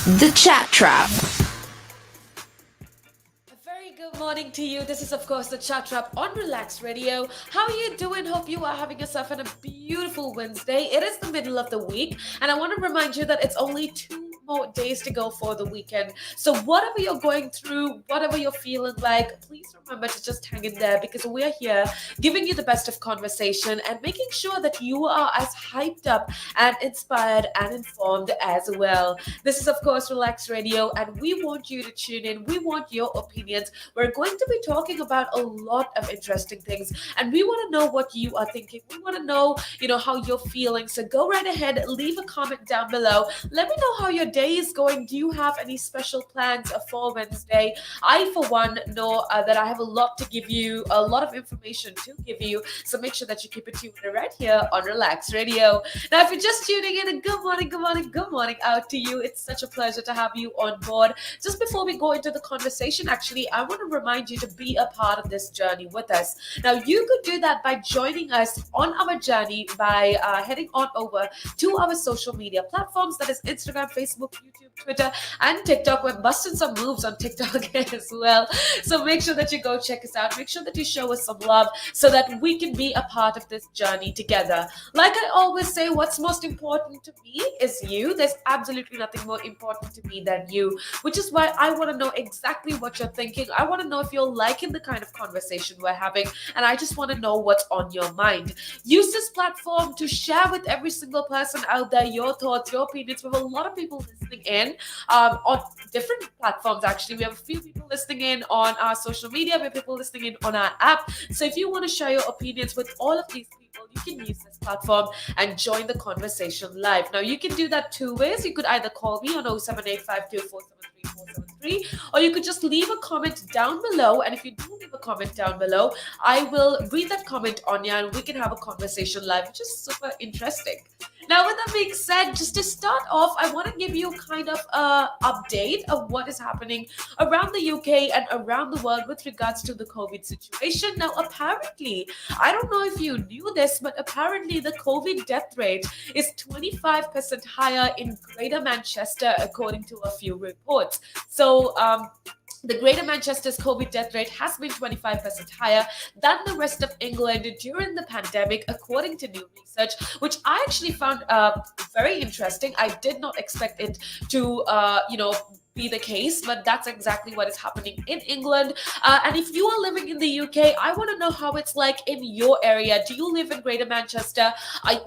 The Chat Trap. A very good morning to you. This is, of course, the Chat Trap on Relax Radio. How are you doing? Hope you are having yourself a beautiful Wednesday. It is the middle of the week, and I want to remind you that it's only 2 more days to go for the weekend. So, whatever you're going through, whatever you're feeling like, please remember to just hang in there because we are here giving you the best of conversation and making sure that you are as hyped up and inspired and informed as well. This is, of course, Relax Radio, and we want you to tune in. We want your opinions. We're going to be talking about a lot of interesting things, and we want to know what you are thinking. We want to know, how you're feeling. So go right ahead, leave a comment down below. Let me know how your day is going. Do you have any special plans for Wednesday? I, for one, know that I have a lot to give you, a lot of information to give you. So make sure that you keep it tuned right here on Relax Radio. Now, if you're just tuning in, good morning, good morning, good morning out to you. It's such a pleasure to have you on board. Just before we go into the conversation, actually, I want to remind you to be a part of this journey with us. Now, you could do that by joining us on our journey by heading on over to our social media platforms. That is Instagram, Facebook, YouTube, Twitter, and TikTok. We're busting some moves on TikTok as well. So make sure that you go check us out. Make sure that you show us some love so that we can be a part of this journey together. Like I always say, what's most important to me is you. There's absolutely nothing more important to me than you, which is why I want to know exactly what you're thinking. I want to know if you're liking the kind of conversation we're having, and I just want to know what's on your mind. Use this platform to share with every single person out there your thoughts, your opinions. We have a lot of people listening in on different platforms. Actually, we have a few people listening in on our social media. We have people listening in on our app. So if you want to share your opinions with all of these people, you can use this platform and join the conversation live. Now, you can do that two ways. You could either call me on 07852473473, or you could just leave a comment down below. And if you do leave a comment down below, I will read that comment on you and we can have a conversation live, which is super interesting. Now, with that being said, just to start off, I want to give you kind of an update of what is happening around the UK and around the world with regards to the COVID situation. Now, apparently, I don't know if you knew this, but apparently the COVID death rate is 25% higher in Greater Manchester, according to a few reports. So, the Greater Manchester's COVID death rate has been 25% higher than the rest of England during the pandemic, according to new research, which I actually found very interesting. I did not expect it to, be the case, but that's exactly what is happening in England. And if you are living in the UK, I want to know how it's like in your area. Do you live in Greater Manchester?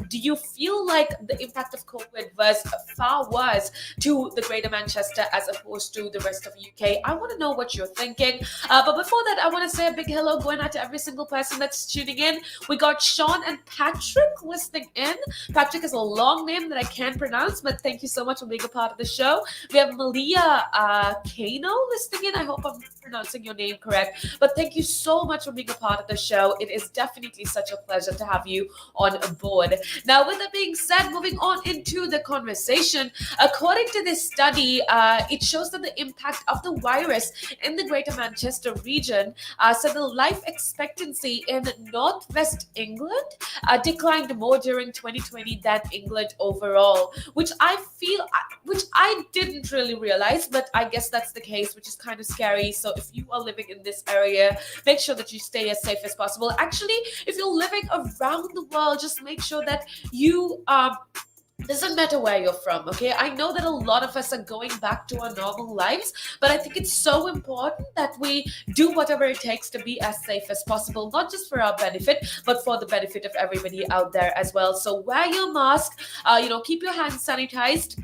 Do you feel like the impact of COVID was far worse to the Greater Manchester as opposed to the rest of UK? I want to know what you're thinking. But before that, I want to say a big hello going out to every single person that's tuning in. We got Sean and Patrick listening in. Patrick is a long name that I can't pronounce, but thank you so much for being a part of the show. We have Malia Kano listening in. I hope I'm pronouncing your name correct. But thank you so much for being a part of the show. It is definitely such a pleasure to have you on board. Now, with that being said, moving on into the conversation, according to this study, it shows that the impact of the virus in the Greater Manchester region, so the life expectancy in Northwest England declined more during 2020 than England overall, which I didn't really realize, but I guess that's the case, which is kind of scary. So if you are living in this area, make sure that you stay as safe as possible. Actually, if you're living around the world, just make sure that you doesn't matter where you're from, okay? I know that a lot of us are going back to our normal lives, but I think it's so important that we do whatever it takes to be as safe as possible, not just for our benefit, but for the benefit of everybody out there as well. So wear your mask, keep your hands sanitized,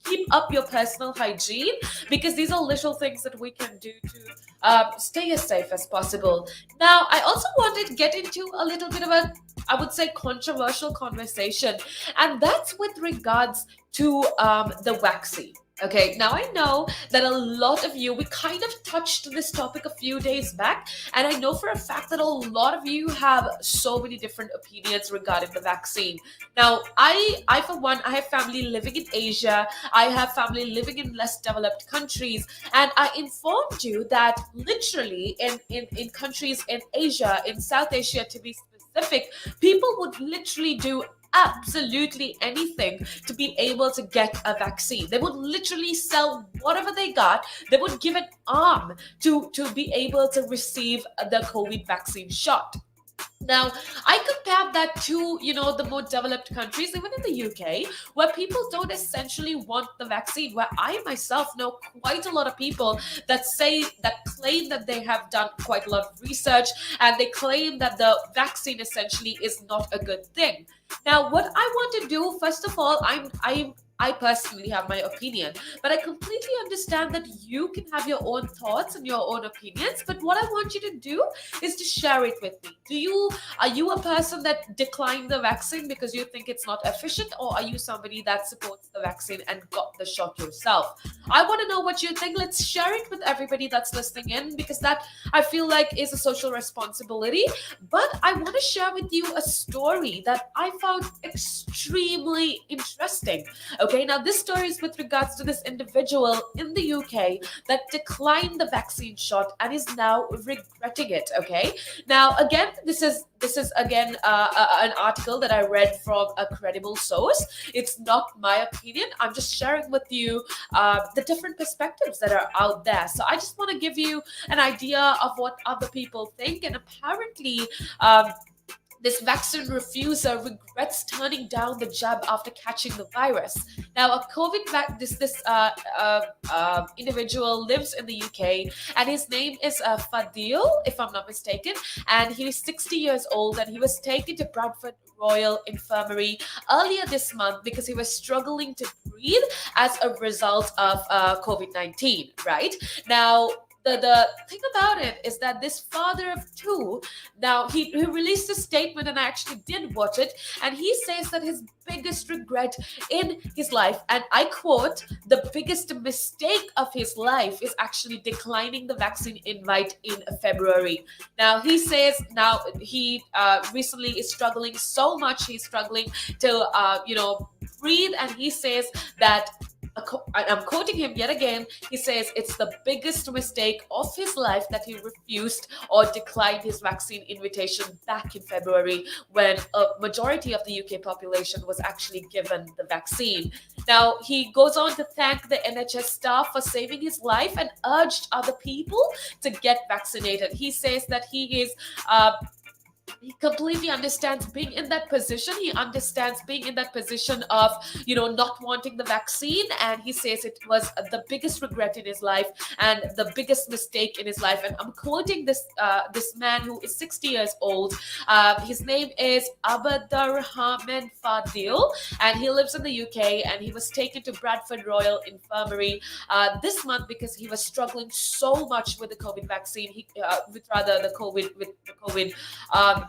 keep up your personal hygiene, because these are little things that we can do to stay as safe as possible. Now, I also wanted to get into a little bit of a, I would say, controversial conversation, and that's with regards to the vaccine. Okay, now I know that a lot of you, we kind of touched this topic a few days back, and I know for a fact that a lot of you have so many different opinions regarding the vaccine. Now, I for one, I have family living in Asia, I have family living in less developed countries, and I informed you that literally in countries in Asia, in South Asia to be specific, people would literally do absolutely anything to be able to get a vaccine. They would literally sell whatever they got. They would give an arm to be able to receive the COVID vaccine shot. Now, I compare that to, the more developed countries, even in the UK, where people don't essentially want the vaccine, where I myself know quite a lot of people that claim that they have done quite a lot of research, and they claim that the vaccine essentially is not a good thing. Now, what I want to do, first of all, I personally have my opinion, but I completely understand that you can have your own thoughts and your own opinions. But what I want you to do is to share it with me. Are you a person that declined the vaccine because you think it's not efficient, or are you somebody that supports the vaccine and got the shot yourself? I want to know what you think. Let's share it with everybody that's listening in, because that, I feel like, is a social responsibility. But I want to share with you a story that I found extremely interesting. Okay, now this story is with regards to this individual in the UK that declined the vaccine shot and is now regretting it. Okay, now again, this is again an article that I read from a credible source. It's not my opinion. I'm just sharing with you the different perspectives that are out there. So I just want to give you an idea of what other people think. And apparently, this vaccine refuser regrets turning down the jab after catching the virus. Now, a this individual lives in the UK, and his name is Fadil, if I'm not mistaken, and he is 60 years old, and he was taken to Bradford Royal Infirmary earlier this month because he was struggling to breathe as a result of COVID-19. Right now, the thing about it is that this father of two, now he released a statement, and I actually did watch it, and he says that his biggest regret in his life, and I quote, the biggest mistake of his life is actually declining the vaccine invite in February. Now he says, now he recently is struggling so much, he's struggling to breathe, and he says that, I'm quoting him yet again. He says it's the biggest mistake of his life that he refused or declined his vaccine invitation back in February, when a majority of the UK population was actually given the vaccine. Now, he goes on to thank the NHS staff for saving his life and urged other people to get vaccinated. He says that he completely understands being in that position. He understands being in that position of, not wanting the vaccine. And he says it was the biggest regret in his life and the biggest mistake in his life. And I'm quoting this man who is 60 years old. His name is Abdurrahman Fadil, and he lives in the UK, and he was taken to Bradford Royal Infirmary this month because he was struggling so much with the COVID vaccine. With the COVID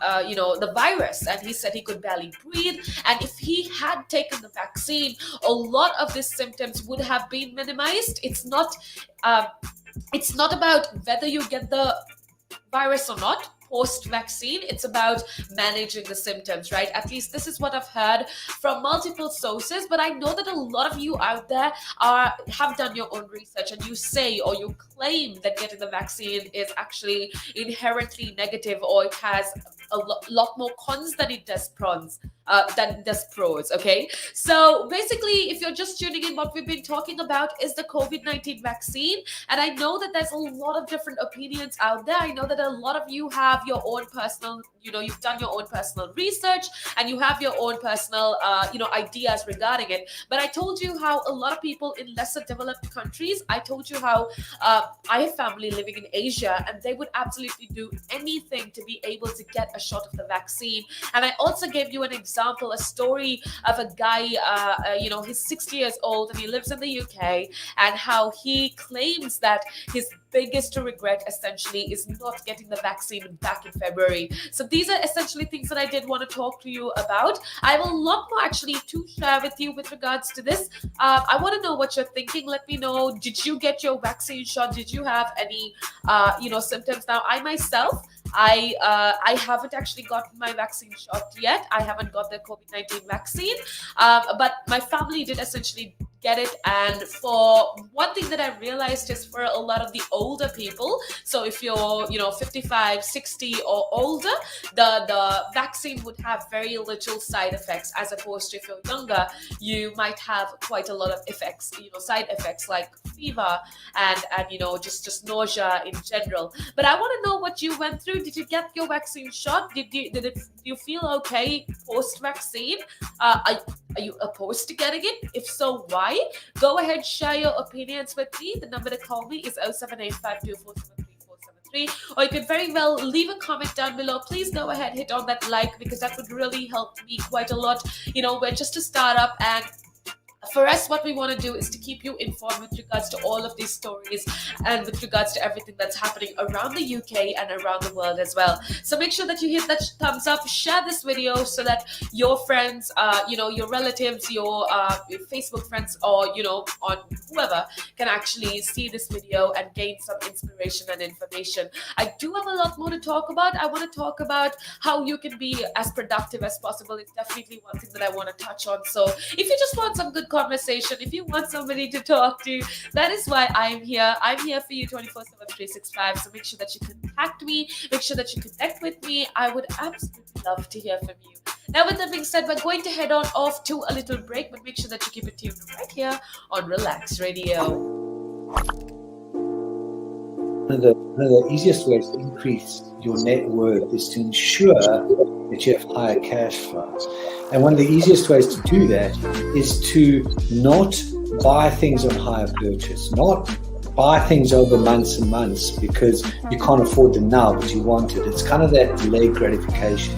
the virus, and he said he could barely breathe, and if he had taken the vaccine, a lot of these symptoms would have been minimized. It's not about whether you get the virus or not post vaccine. It's about managing the symptoms, right? At least this is what I've heard from multiple sources. But I know that a lot of you out there have done your own research, and you say, or you claim, that getting the vaccine is actually inherently negative, or it has a lot more cons than it does pros. Okay, so basically, if you're just tuning in, what we've been talking about is the COVID-19 vaccine. And I know that there's a lot of different opinions out there. I know that a lot of you have your own personal, you've done your own personal research, and you have your own personal ideas regarding it. But I told you how a lot of people in lesser developed countries, I told you how I have family living in Asia, and they would absolutely do anything to be able to get a shot of the vaccine. And I also gave you an example, a story of a guy, he's 60 years old, and he lives in the UK, and how he claims that his biggest regret essentially is not getting the vaccine back in February. So these are essentially things that I did want to talk to you about. I have a lot more actually to share with you with regards to this. I want to know what you're thinking. Let me know, did you get your vaccine shot? Did you have any symptoms? Now, I myself, I haven't actually gotten my vaccine shot yet. I haven't got the COVID-19 vaccine, but my family did essentially get it. And for one thing that I realized is for a lot of the older people, so if you're 55, 60 or older, the vaccine would have very little side effects, as opposed to if you're younger, you might have quite a lot of effects, side effects like fever and just nausea in general. But I want to know what you went through. Did you get your vaccine shot? Did you feel okay post vaccine? Are you opposed to getting it? If so, why? Go ahead, share your opinions with me. The number to call me is 07852473473, or you can very well leave a comment down below. Please go ahead, hit on that like, because that would really help me quite a lot. We're just a startup, and for us, what we want to do is to keep you informed with regards to all of these stories and with regards to everything that's happening around the UK and around the world as well. So make sure that you hit that thumbs up, share this video so that your friends, your relatives, your Facebook friends, or, on whoever can actually see this video and gain some inspiration and information. I do have a lot more to talk about. I want to talk about how you can be as productive as possible. It's definitely one thing that I want to touch on. So if you just want some good conversation, if you want somebody to talk to, that is why I'm here. I'm here for you 24/7, 365. So make sure that you contact me, make sure that you connect with me. I would absolutely love to hear from you. Now, with that being said, we're going to head on off to a little break, but make sure that you keep it tuned right here on Relax Radio. One of the easiest ways to increase your net worth is to ensure that you have higher cash flows. And one of the easiest ways to do that is to not buy things on hire purchase, not buy things over months and months because you can't afford them now, but you want it. It's kind of that delayed gratification.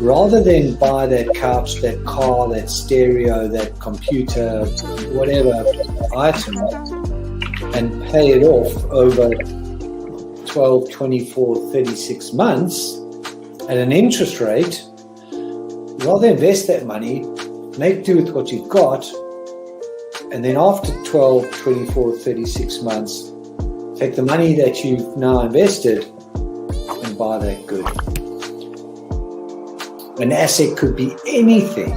Rather than buy that couch, that car, that stereo, that computer, whatever item, and pay it off over 12, 24, 36 months at an interest rate, rather invest that money, make do with what you've got, and then after 12, 24, 36 months, take the money that you've now invested and buy that good. An asset could be anything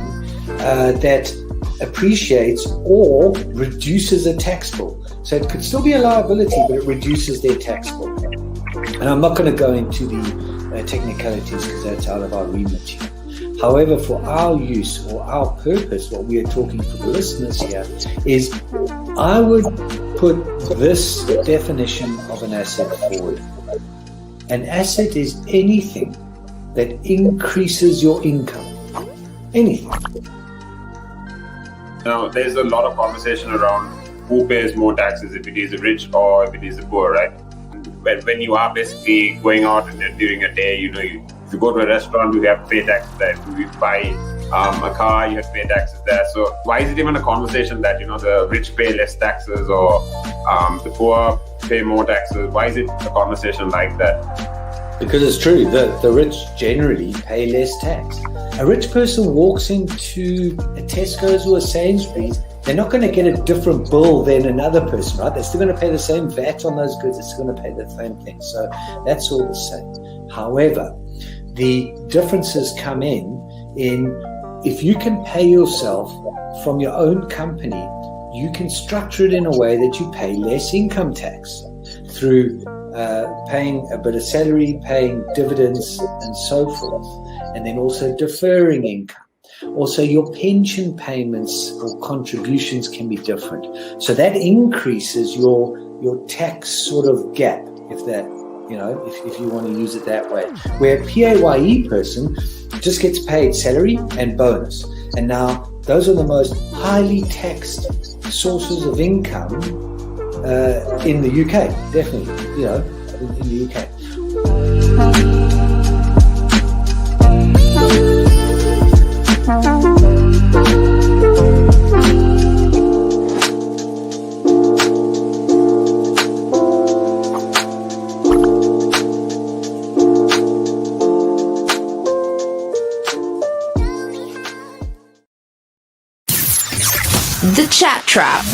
that appreciates or reduces a tax bill. So it could still be a liability, but it reduces their tax bill. And I'm not going to go into the technicalities because that's out of our remit here. However, for our use or our purpose, what we are talking for the listeners here is I would put this definition of an asset forward. An asset is anything that increases your income. Anything. Now, there's a lot of conversation around who pays more taxes, if it is the rich or if it is the poor, right? When you are basically going out and during a day, if you go to a restaurant, you have to pay taxes there. If you buy a car, you have to pay taxes there. So why is it even a conversation that, the rich pay less taxes or the poor pay more taxes? Why is it a conversation like that? Because it's true, the rich generally pay less tax. A rich person walks into a Tesco's or a Sainsbury's, they're not going to get a different bill than another person, right? They're still going to pay the same VAT on those goods. They're still going to pay the same thing. So that's all the same. However, the differences come in if you can pay yourself from your own company, you can structure it in a way that you pay less income tax through paying a bit of salary, paying dividends and so forth, and then also deferring income. Also, your pension payments or contributions can be different. So that increases your tax sort of gap, if you want to use it that way. Where a PAYE person just gets paid salary and bonus. And now those are the most highly taxed sources of income in the UK, definitely, in the UK. The Chat Trap.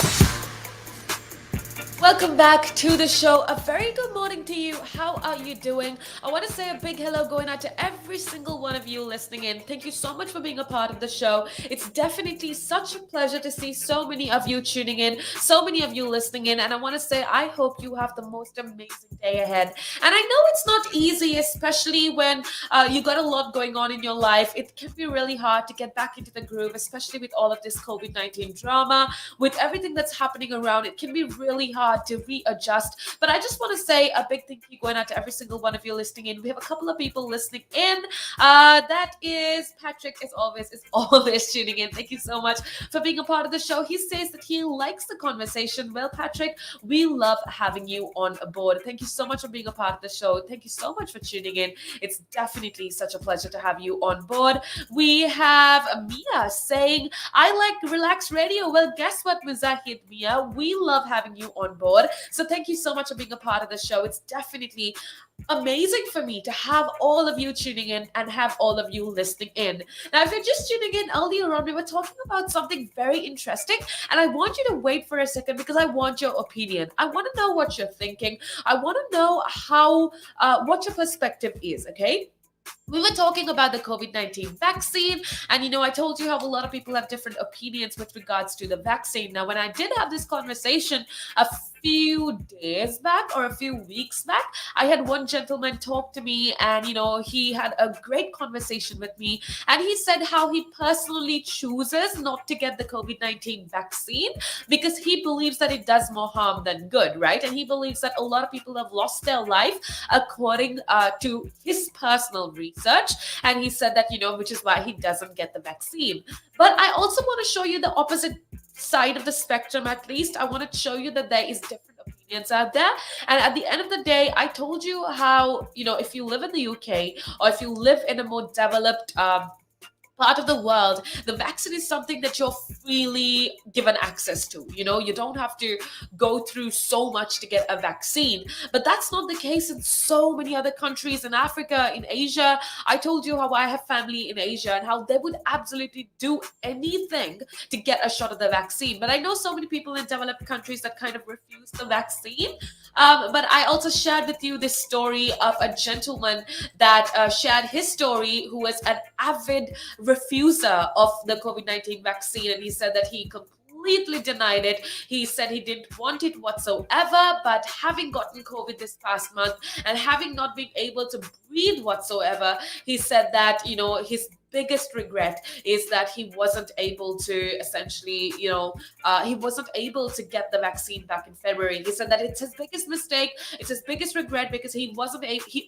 Welcome back to the show. A very good morning to you. How are you doing? I want to say a big hello going out to every single one of you listening in. Thank you so much for being a part of the show. It's definitely such a pleasure to see so many of you tuning in, so many of you listening in. And I want to say, I hope you have the most amazing day ahead. And I know it's not easy, especially when you got a lot going on in your life. It can be really hard to get back into the groove, especially with all of this COVID-19 drama, with everything that's happening around. It can be really hard to readjust. But I just want to say a big thank you going out to every single one of you listening in. We have a couple of people listening in. That is Patrick, as always, is always tuning in. Thank you so much for being a part of the show. He says that he likes the conversation. Well, Patrick, we love having you on board. Thank you so much for being a part of the show. Thank you so much for tuning in. It's definitely such a pleasure to have you on board. We have Mia saying, I like relaxed radio. Well, guess what, Muzahid Mia? We love having you on board. So thank you so much for being a part of the show. It's definitely amazing for me to have all of you tuning in and have all of you listening in. Now, if you're just tuning in earlier on, we were talking about something very interesting, and I want you to wait for a second because I want your opinion. I want to know what you're thinking. I want to know how what your perspective is, okay? We were talking about the COVID-19 vaccine, and I told you how a lot of people have different opinions with regards to the vaccine. Now, when I did have this conversation a few days back or a few weeks back, I had one gentleman talk to me, and he had a great conversation with me, and he said how he personally chooses not to get the COVID-19 vaccine because he believes that it does more harm than good, right? And he believes that a lot of people have lost their life according to his personal research, and he said that which is why he doesn't get the vaccine. But I also want to show you the opposite side of the spectrum. At least I want to show you that there is different opinions out there, and at the end of the day, I told you how if you live in the UK or if you live in a more developed part of the world, the vaccine is something that you're freely given access to. You don't have to go through so much to get a vaccine. But that's not the case in so many other countries, in Africa, in Asia. I told you how I have family in Asia and how they would absolutely do anything to get a shot of the vaccine. But I know so many people in developed countries that kind of refuse the vaccine. But I also shared with you this story of a gentleman that shared his story, who was an avid refuser of the COVID-19 vaccine, and he said that he completely denied it. He said he didn't want it whatsoever, but having gotten COVID this past month and having not been able to breathe whatsoever, he said that his biggest regret is that he wasn't able to essentially, he wasn't able to get the vaccine back in February. He said that it's his biggest mistake, it's his biggest regret, because he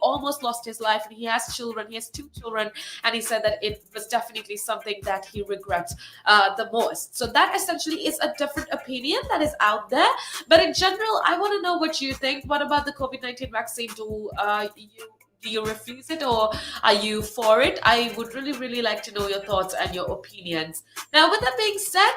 almost lost his life, and he has children, he has 2 children, and he said that it was definitely something that he regrets the most. So that essentially is a different opinion that is out there. But in general, I want to know what you think. What about the COVID-19 vaccine? Do you refuse it, or are you for it? I would really, really like to know your thoughts and your opinions. Now, with that being said,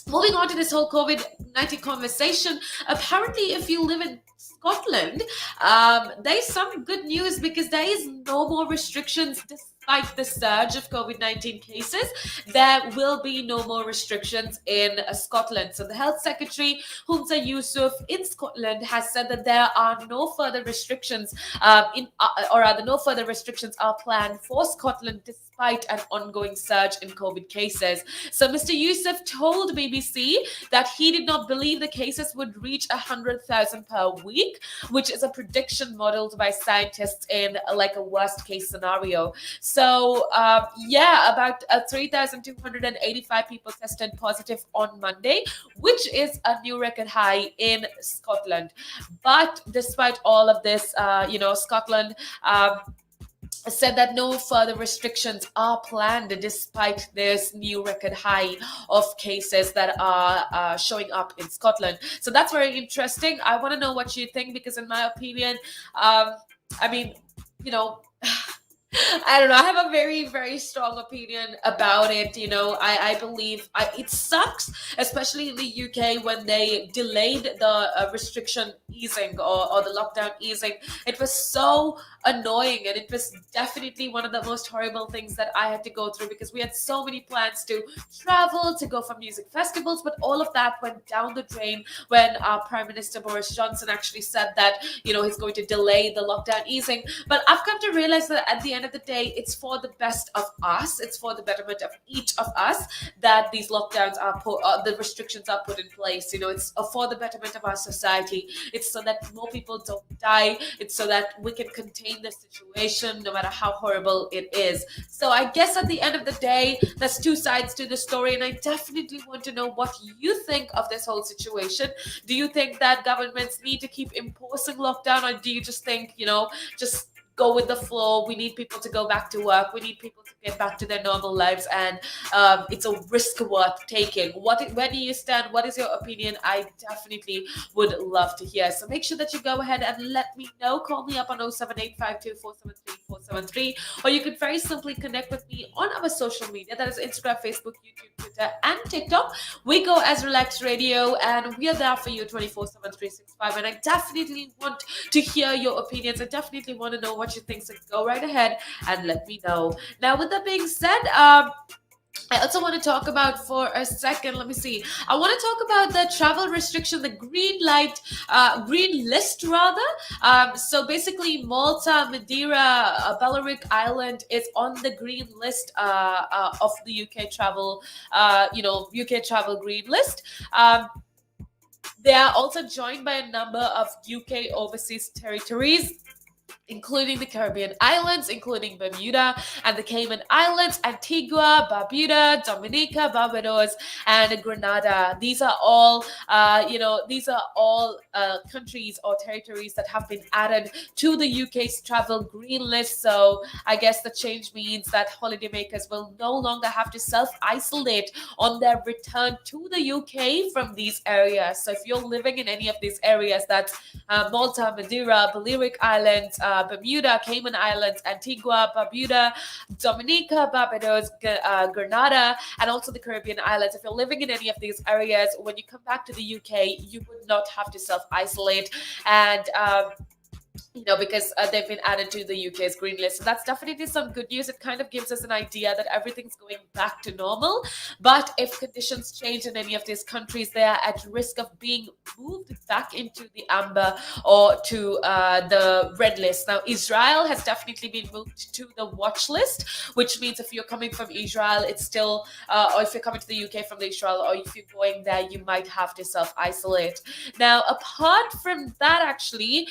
moving on to this whole COVID-19 conversation, apparently if you live in Scotland, there is some good news, because there is no more restrictions despite the surge of COVID-19 cases. There will be no more restrictions in Scotland. So the Health Secretary, Humza Yusuf, in Scotland has said that there are no further restrictions no further restrictions are planned for Scotland despite an ongoing surge in COVID cases. So Mr. Yusuf told BBC that he did not believe the cases would reach 100,000 per week, which is a prediction modeled by scientists in like a worst case scenario. So about 3,285 people tested positive on Monday, which is a new record high in Scotland. But despite all of this, Scotland said that no further restrictions are planned despite this new record high of cases that are showing up in Scotland. So that's very interesting. I want to know what you think, because in my opinion, I don't know. I have a very, very strong opinion about it. I believe it sucks, especially in the UK when they delayed the restriction easing or the lockdown easing. It was so annoying, and it was definitely one of the most horrible things that I had to go through because we had so many plans to travel, to go for music festivals, but all of that went down the drain when our Prime Minister Boris Johnson actually said that, he's going to delay the lockdown easing. But I've come to realize that at the end of the day, it's for the best of us. It's for the betterment of each of us that these lockdowns are put, the restrictions are put in place. It's for the betterment of our society. It's so that more people don't die. It's so that we can contain the situation, no matter how horrible it is. So I guess at the end of the day, there's two sides to the story, and I definitely want to know what you think of this whole situation. Do you think that governments need to keep imposing lockdown, or do you just think, just go with the flow? We need people to go back to work. We need people to get back to their normal lives, and it's a risk worth taking. Where do you stand? What is your opinion? I definitely would love to hear. So make sure that you go ahead and let me know. Call me up on 07852473473, or you could very simply connect with me on our social media. That is Instagram, Facebook, YouTube, Twitter, and TikTok. We go as Relax Radio, and we are there for you 24/7/365. And I definitely want to hear your opinions. I definitely want to know what you think. So go right ahead and let me know. Now, with that being said, I also want to talk about for a second. Let me see. I want to talk about the travel restriction, the green list rather. So basically, Malta, Madeira, Balearic Island is on the green list of the UK travel, UK travel green list. They are also joined by a number of UK overseas territories, including the Caribbean islands, including Bermuda and the Cayman Islands, Antigua, Barbuda, Dominica, Barbados, and Grenada. These are all, countries or territories that have been added to the UK's travel green list. So I guess the change means that holidaymakers will no longer have to self-isolate on their return to the UK from these areas. So if you're living in any of these areas, that's Malta, Madeira, Balearic Islands, Bermuda, Cayman Islands, Antigua, Barbuda, Dominica, Barbados, Grenada, and also the Caribbean islands. If you're living in any of these areas, when you come back to the UK, you would not have to self-isolate, and because they've been added to the UK's green list. So that's definitely some good news. It kind of gives us an idea that everything's going back to normal. But if conditions change in any of these countries, they are at risk of being moved back into the amber or to the red list. Now, Israel has definitely been moved to the watch list, which means if you're coming from Israel, it's still, or if you're coming to the UK from Israel, or if you're going there, you might have to self-isolate. Now, apart from that, actually,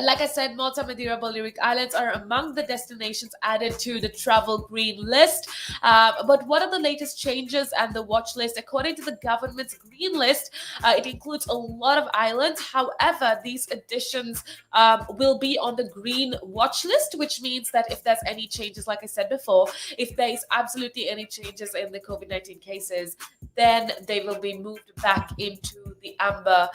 like I said, Malta, Madeira, Balearic Islands are among the destinations added to the travel green list. But what are the latest changes and the watch list? According to the government's green list, it includes a lot of islands. However, these additions will be on the green watch list, which means that if there's any changes, like I said before, if there is absolutely any changes in the COVID-19 cases, then they will be moved back into the amber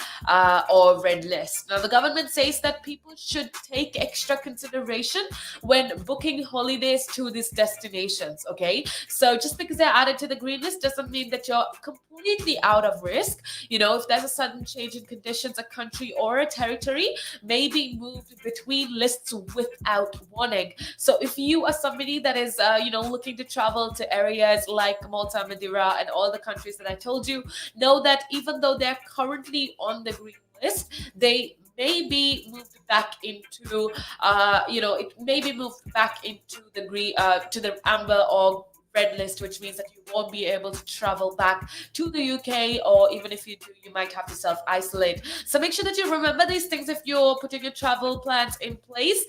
or red list. Now, the government says that people should take extra consideration when booking holidays to these destinations. Okay, so just because they're added to the green list doesn't mean that you're completely out of risk. If there's a sudden change in conditions, a country or a territory may be moved between lists without warning. So if you are somebody that is looking to travel to areas like Malta, Madeira, and all the countries that I told you, know that even though they're currently on the green list, they may be moved back into it may be moved back into the green to the amber or red list, which means that you won't be able to travel back to the UK, or even if you do, you might have to self-isolate. So make sure that you remember these things if you're putting your travel plans in place.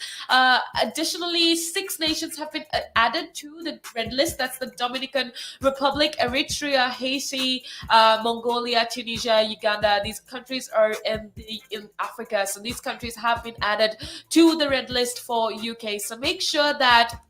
Additionally, 6 nations have been added to the red list. That's the Dominican Republic, Eritrea, Haiti, Mongolia, Tunisia, Uganda. These countries are in Africa. So these countries have been added to the red list for UK. So make sure that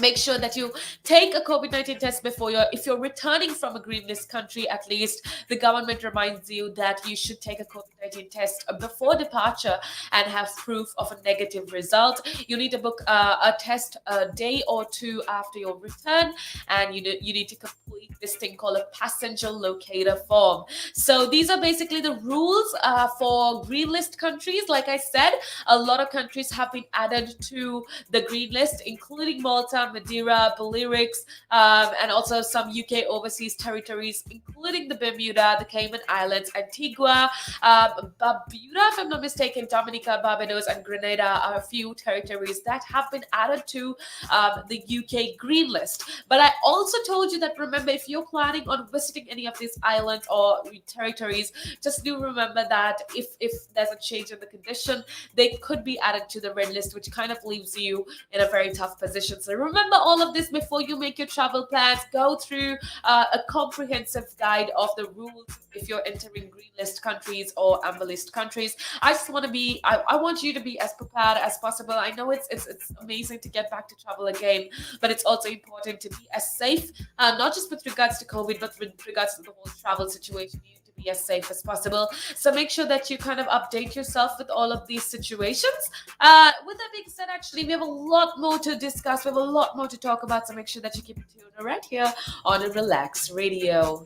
make sure that you take a COVID-19 test before if you're returning from a green list country. At least the government reminds you that you should take a COVID-19 test before departure and have proof of a negative result. You need to book a test a day or two after your return, and you need to complete this thing called a passenger locator form. So these are basically the rules for green list countries. Like I said, a lot of countries have been added to the green list, including Malta, Madeira, Balearics, and also some UK overseas territories, including the Bermuda, the Cayman Islands, Antigua, Barbuda, if I'm not mistaken, Dominica, Barbados, and Grenada are a few territories that have been added to the UK green list. But I also told you that, remember, if you're planning on visiting any of these islands or territories, just do remember that if there's a change in the condition, they could be added to the red list, which kind of leaves you in a very tough position. So remember all of this before you make your travel plans. Go through a comprehensive guide of the rules if you're entering green list countries or amber list countries. I just want to be, I want you to be as prepared as possible. I know it's amazing to get back to travel again, but it's also important to be as safe, not just with regards to COVID, but with regards to the whole travel situation. You need to be as safe as possible. So make sure that you kind of update yourself with all of these situations. With that being said, actually, we have a lot more to discuss. We have a lot more to talk about. So make sure that you keep it tuned right here on Relax Radio.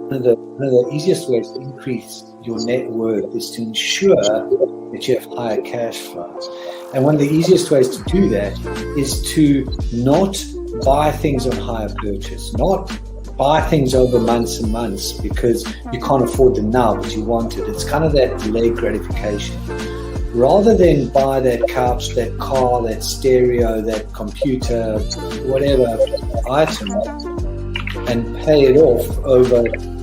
One of the easiest ways to increase your net worth is to ensure that you have higher cash flows. And one of the easiest ways to do that is to not buy things on hire purchase, not buy things over months and months because you can't afford them now, but you want it. It's kind of that delayed gratification. Rather than buy that couch, that car, that stereo, that computer, whatever item, and pay it off over